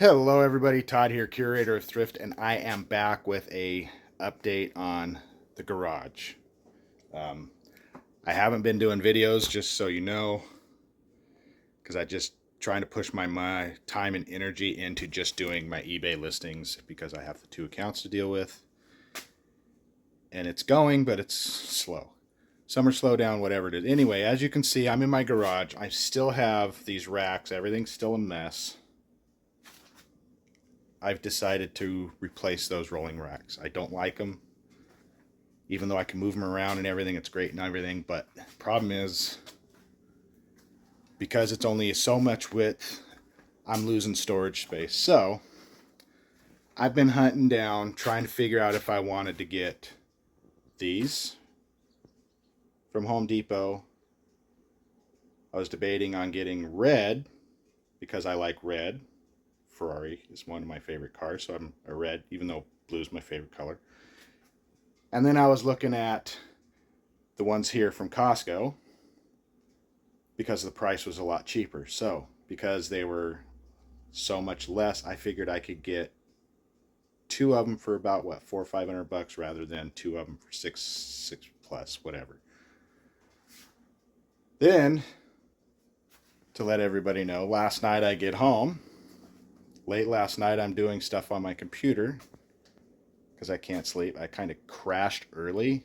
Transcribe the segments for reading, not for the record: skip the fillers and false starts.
Hello everybody, Todd here, Curator of Thrift, and I am back with a update on the garage. Um, I haven't been doing videos, just so you know, because I just trying to push my time and energy into just doing my eBay listings because I have the two accounts to deal with. And it's going, but it's slow. Summer slow down, whatever it is. Anyway, as you can see, I'm in my garage. I still have these racks. Everything's still a mess. I've decided to replace those rolling racks. I don't like them, even though I can move them around and everything. It's great and everything, but problem is, because it's only so much width, I'm losing storage space. So I've been hunting down, trying to figure out if I wanted to get these from Home Depot. I was debating on getting red because I like red. Ferrari is one of my favorite cars, so I'm a red, even though blue is my favorite color. And then I was looking at the ones here from Costco because the price was a lot cheaper. So because they were so much less, I figured I could get two of them for about what, $400 or $500 rather than two of them for six plus, whatever. Then, to let everybody know, last night I get home. Late last night I'm doing stuff on my computer because I can't sleep. I kind of crashed early.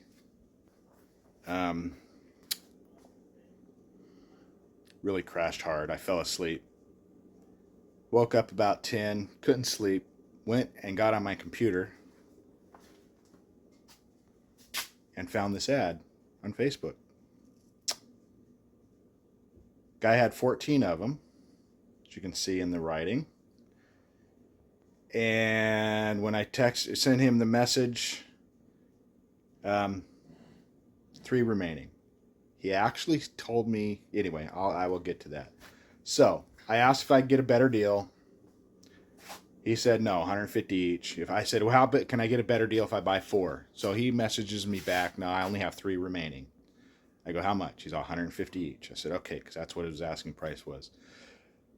Really crashed hard. I fell asleep. Woke up about 10, couldn't sleep, went and got on my computer and found this ad on Facebook. Guy had 14 of them, as you can see in the writing. And when I sent him the message, 3 remaining. He actually told me, anyway, I will get to that. So I asked if I could get a better deal. He said no, 150 each. If I said, well, how can I get a better deal if I buy 4? So he messages me back, no, I only have 3 remaining. I go, how much? He's 150 each. I said, okay, because that's what his asking price was.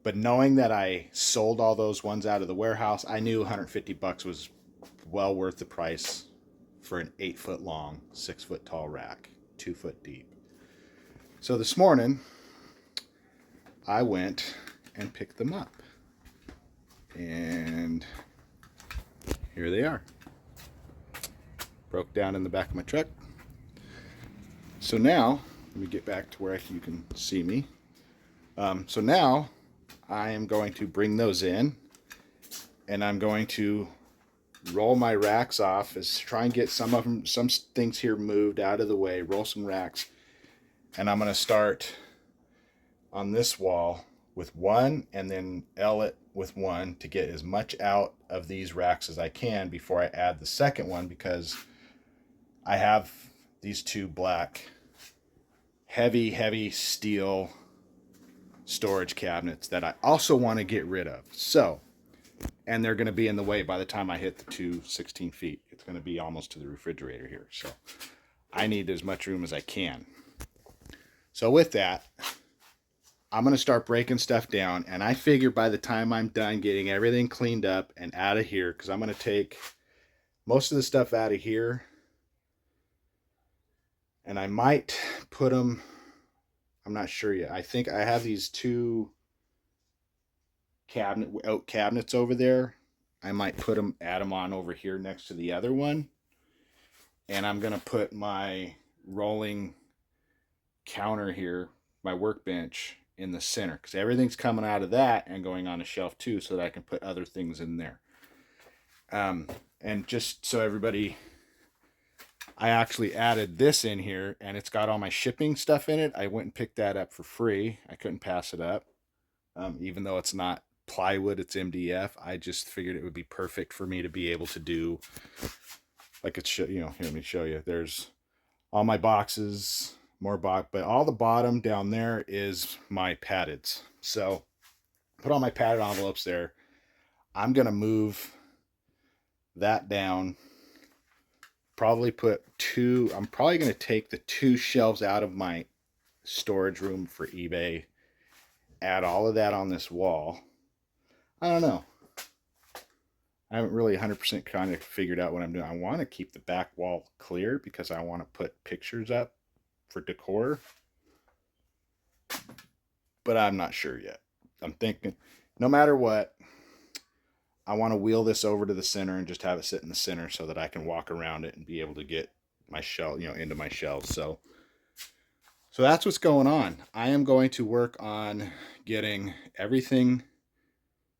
But knowing that I sold all those ones out of the warehouse, I knew 150 bucks was well worth the price for an 8-foot long, 6-foot tall rack, 2 foot deep. So this morning, I went and picked them up. And here they are. Broke down in the back of my truck. So now, let me get back to where you can see me. So now, I am going to bring those in, and I'm going to roll my racks off, try and get some things here moved out of the way, roll some racks, and I'm going to start on this wall with one and then L it with one to get as much out of these racks as I can before I add the second one, because I have these 2 black heavy steel storage cabinets that I also want to get rid of. So, and they're going to be in the way by the time I hit the 16 feet. It's going to be almost to the refrigerator here. So I need as much room as I can. So with that, I'm going to start breaking stuff down, and I figure by the time I'm done getting everything cleaned up and out of here, because I'm going to take most of the stuff out of here, and I might put them, I'm not sure yet. I think I have these 2 oak cabinets over there. I might add them on over here next to the other one. And I'm going to put my rolling counter here, my workbench, in the center, because everything's coming out of that and going on a shelf too, so that I can put other things in there. And just so everybody, I actually added this in here, and it's got all my shipping stuff in it. I went and picked that up for free. I couldn't pass it up. Even though it's not plywood, it's MDF. I just figured it would be perfect for me to be able to do, like it's, here, let me show you. There's all my boxes, but all the bottom down there is my padded. So put all my padded envelopes there. I'm going to move that down. Probably I'm probably going to take the 2 shelves out of my storage room for eBay, add all of that on this wall. I don't know. I haven't really 100% kind of figured out what I'm doing. I want to keep the back wall clear because I want to put pictures up for decor, but I'm not sure yet. I'm thinking no matter what, I want to wheel this over to the center and just have it sit in the center so that I can walk around it and be able to get my shelf, into my shelves. So that's what's going on. I am going to work on getting everything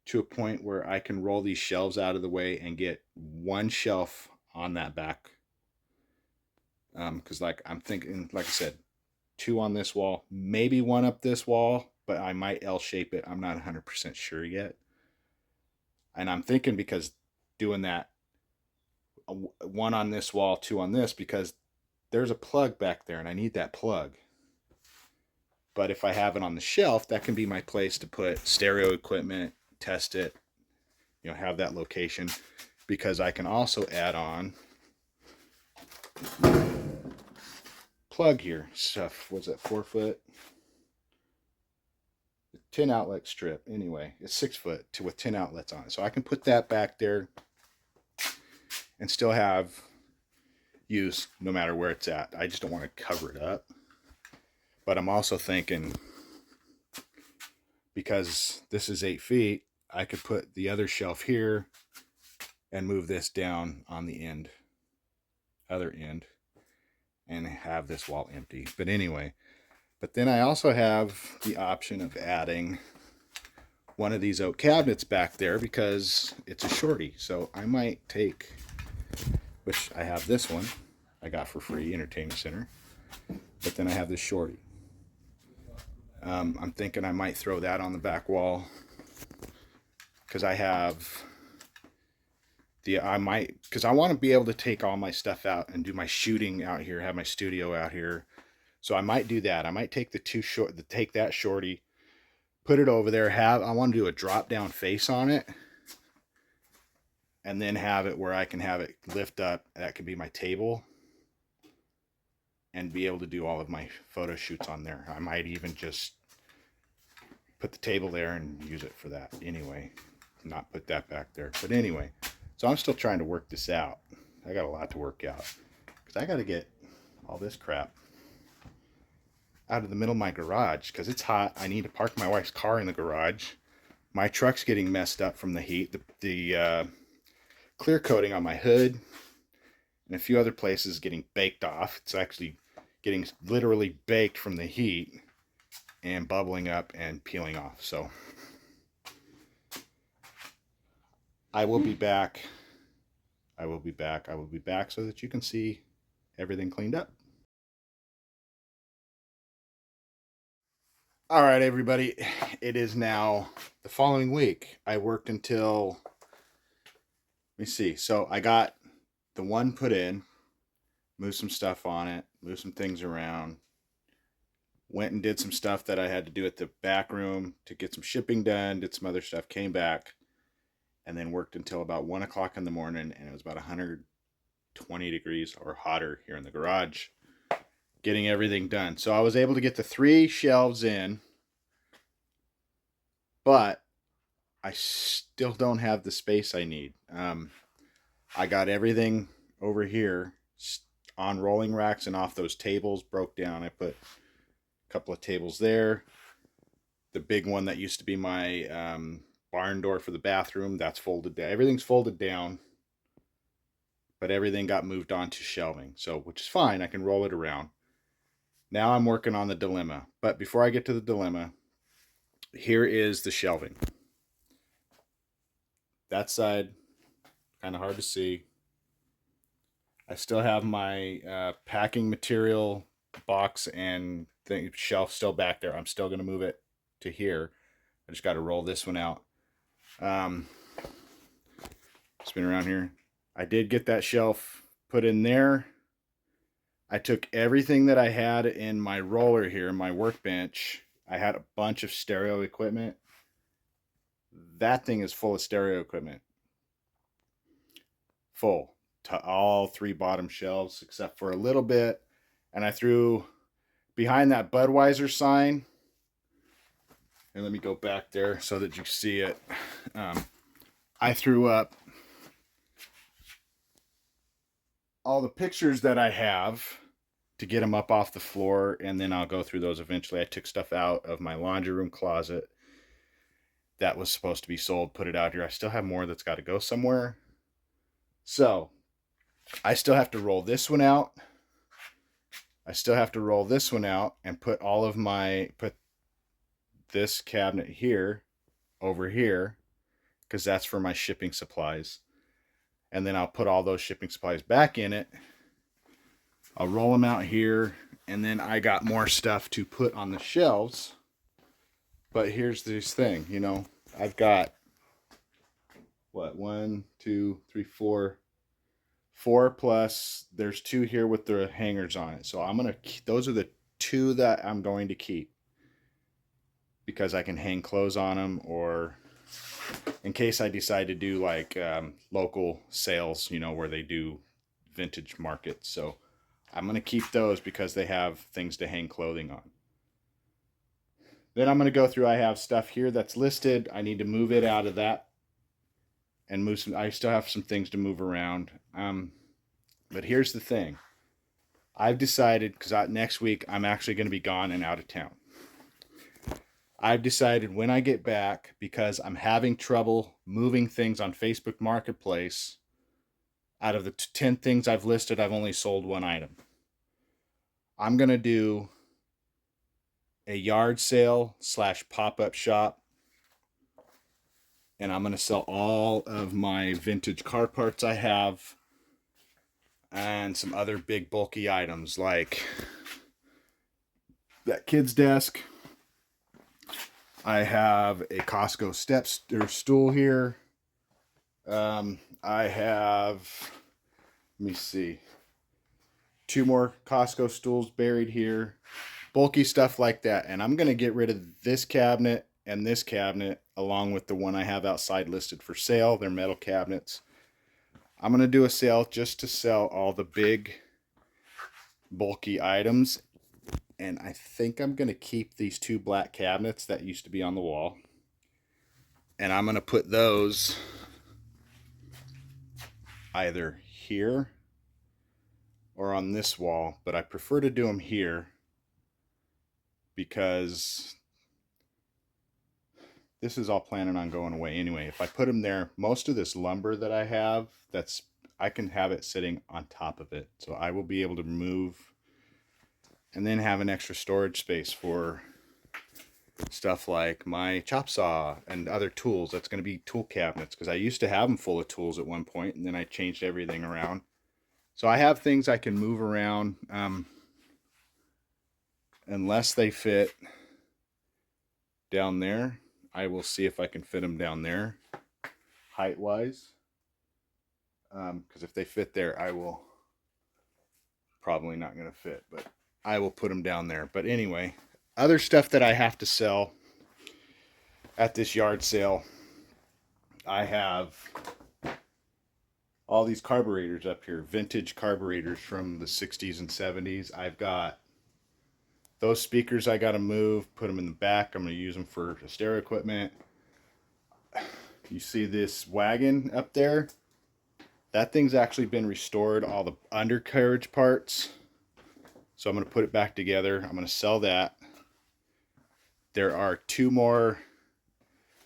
to a point where I can roll these shelves out of the way and get one shelf on that back. Because like I'm thinking, like I said, two on this wall, maybe one up this wall, but I might L shape it. I'm not 100% sure yet. And I'm thinking because doing that, one on this wall, two on this, because there's a plug back there and I need that plug. But if I have it on the shelf, that can be my place to put stereo equipment, test it, have that location, because I can also add on plug here. Stuff, what's that, 4 foot? 10 outlet strip. Anyway, it's 6 foot with 10 outlets on it. So I can put that back there and still have use no matter where it's at. I just don't want to cover it up. But I'm also thinking, because this is 8 feet, I could put the other shelf here and move this down on the other end, and have this wall empty. But anyway, but then I also have the option of adding one of these oak cabinets back there because it's a shorty. So I might take, which I have this one I got for free, Entertainment Center, but then I have this shorty. I'm thinking I might throw that on the back wall because I want to be able to take all my stuff out and do my shooting out here, have my studio out here. So I might do that. I might take take that shorty, put it over there. I want to do a drop down face on it, and then have it where I can have it lift up. That could be my table, and be able to do all of my photo shoots on there. I might even just put the table there and use it for that anyway, not put that back there. But anyway, so I'm still trying to work this out. I got a lot to work out because I got to get all this crap out of the middle of my garage because it's hot. I need to park my wife's car in the garage. My truck's getting messed up from the heat. The clear coating on my hood and a few other places getting baked off. It's actually getting literally baked from the heat and bubbling up and peeling off. So I will be back. I will be back so that you can see everything cleaned up. All right, everybody. It is now the following week. I worked until, let me see. So I got the one put in, moved some stuff on it, moved some things around, went and did some stuff that I had to do at the back room to get some shipping done, did some other stuff, came back, and then worked until about 1 o'clock in the morning, and it was about 120 degrees or hotter here in the garage, getting everything done. So I was able to get the 3 shelves in, but I still don't have the space I need. I got everything over here on rolling racks and off those tables, broke down. I put a couple of tables there. The big one that used to be my barn door for the bathroom, that's folded down. Everything's folded down, but everything got moved on to shelving. So, which is fine. I can roll it around. Now I'm working on the dilemma. But before I get to the dilemma, here is the shelving. That side, kind of hard to see. I still have my packing material box and shelf still back there. I'm still going to move it to here. I just got to roll this one out. Spin around here. I did get that shelf put in there. I took everything that I had in my roller here, my workbench. I had a bunch of stereo equipment. That thing is full of stereo equipment. Full to all 3 bottom shelves except for a little bit. And I threw behind that Budweiser sign. And let me go back there so that you see it. I threw up all the pictures that I have to get them up off the floor, and then I'll go through those eventually. I took stuff out of my laundry room closet that was supposed to be sold, put it out here. I still have more that's got to go somewhere. So I still have to roll this one out. I still have to roll this one out and put put this cabinet here over here, because that's for my shipping supplies. And then I'll put all those shipping supplies back in it. I'll roll them out here, and then I got more stuff to put on the shelves. But here's this thing, you know, I've got what, 1, 2, 3, 4 plus there's 2 here with the hangers on it. So those are the 2 that I'm going to keep, because I can hang clothes on them, or in case I decide to do like local sales, you know, where they do vintage markets. So I'm going to keep those because they have things to hang clothing on. Then I'm going to go through, I have stuff here that's listed. I need to move it out of that and move some. I still have some things to move around. But here's the thing. I've decided, because next week I'm actually going to be gone and out of town. I've decided when I get back, because I'm having trouble moving things on Facebook Marketplace, out of the 10 things I've listed, I've only sold 1 item. I'm going to do a yard sale / pop-up shop, and I'm going to sell all of my vintage car parts I have, and some other big bulky items like that kid's desk. I have a Costco stool here. I have, let me see, 2 more Costco stools buried here. Bulky stuff like that. And I'm going to get rid of this cabinet and this cabinet, along with the one I have outside listed for sale. They're metal cabinets. I'm going to do a sale just to sell all the big bulky items. And I think I'm going to keep these 2 black cabinets that used to be on the wall. And I'm going to put those either here or on this wall. But I prefer to do them here, because this is all planning on going away anyway. If I put them there, most of this lumber that I have, I can have it sitting on top of it. So I will be able to move and then have an extra storage space for stuff like my chop saw and other tools. That's going to be tool cabinets, because I used to have them full of tools at one point, and then I changed everything around. So I have things I can move around, unless they fit down there. I will see if I can fit them down there height wise, because if they fit there, I will probably not going to fit, but I will put them down there. But anyway, other stuff that I have to sell at this yard sale, I have all these carburetors up here, vintage carburetors from the 60s and 70s. I've got those speakers I got to move, put them in the back. I'm going to use them for stereo equipment. You see this wagon up there? That thing's actually been restored, all the undercarriage parts. So I'm going to put it back together. I'm going to sell that. There are 2 more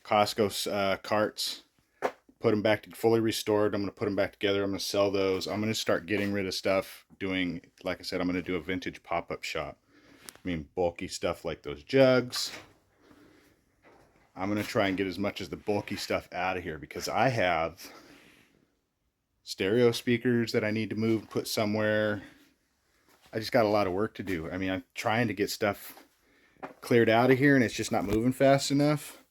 Costco carts. Put them back to fully restored. I'm going to put them back together. I'm going to sell those. I'm going to start getting rid of stuff. Like I said, I'm going to do a vintage pop-up shop. I mean, bulky stuff like those jugs. I'm going to try and get as much as the bulky stuff out of here, because I have stereo speakers that I need to move, put somewhere. I just got a lot of work to do. I mean, I'm trying to get stuff cleared out of here, and it's just not moving fast enough.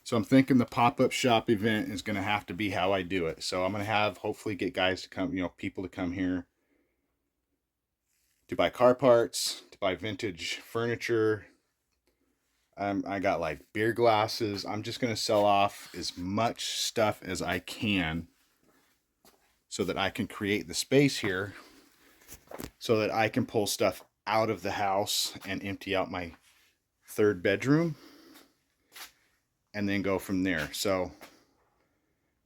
So I'm thinking the pop-up shop event is going to have to be how I do it. So I'm going to hopefully get guys to come, people to come here to buy car parts, to buy vintage furniture. I got like beer glasses. I'm just going to sell off as much stuff as I can so that I can create the space here, so that I can pull stuff out of the house and empty out my 3rd bedroom and then go from there. So,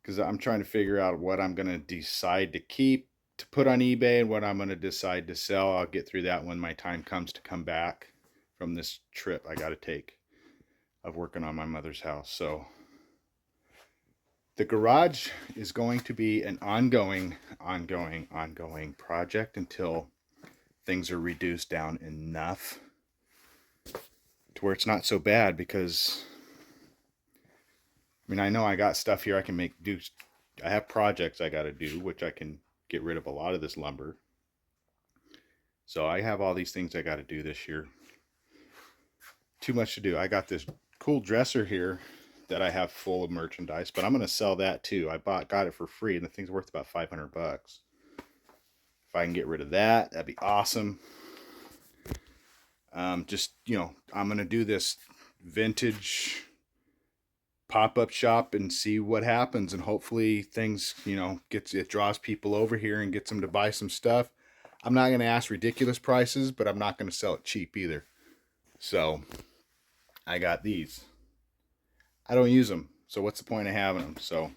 because I'm trying to figure out what I'm going to decide to keep, to put on eBay and what I'm going to decide to sell. I'll get through that when my time comes to come back from this trip I got to take of working on my mother's house. So the garage is going to be an ongoing project until things are reduced down enough to where it's not so bad, because I mean, I know I got stuff here I can do. I have projects I got to do, which I can get rid of a lot of this lumber. So I have all these things I got to do this year. Too much to do. I got this cool dresser here that I have full of merchandise, but I'm going to sell that too. I got it for free, and the thing's worth about 500 bucks. If I can get rid of that, that'd be awesome. Just, you know, I'm going to do this vintage pop-up shop and see what happens, and hopefully things, you know, it draws people over here and gets them to buy some stuff. I'm not going to ask ridiculous prices, but I'm not going to sell it cheap either. So I got these. I don't use them, so what's the point of having them? So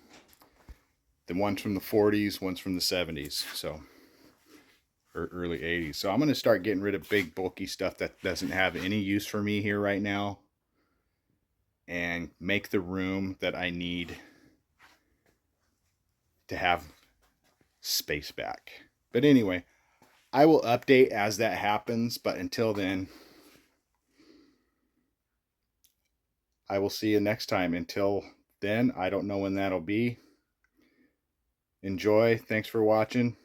the one's from the 40s, one's from the 70s, so, or early 80s. So I'm going to start getting rid of big bulky stuff that doesn't have any use for me here right now, and make the room that I need to have space back. But anyway, I will update as that happens, but until then, I will see you next time. Until then, I don't know when that'll be. Enjoy. Thanks for watching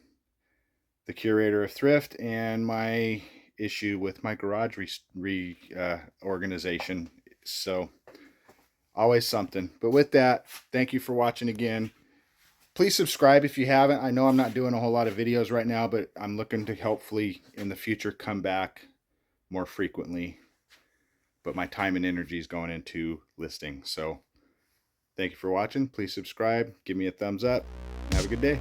the Curator of Thrift and my issue with my garage reorganization. So always something. But with that, thank you for watching again. Please subscribe if you haven't. I know I'm not doing a whole lot of videos right now, but I'm looking to hopefully in the future come back more frequently. But my time and energy is going into listing. So thank you for watching. Please subscribe. Give me a thumbs up. Have a good day.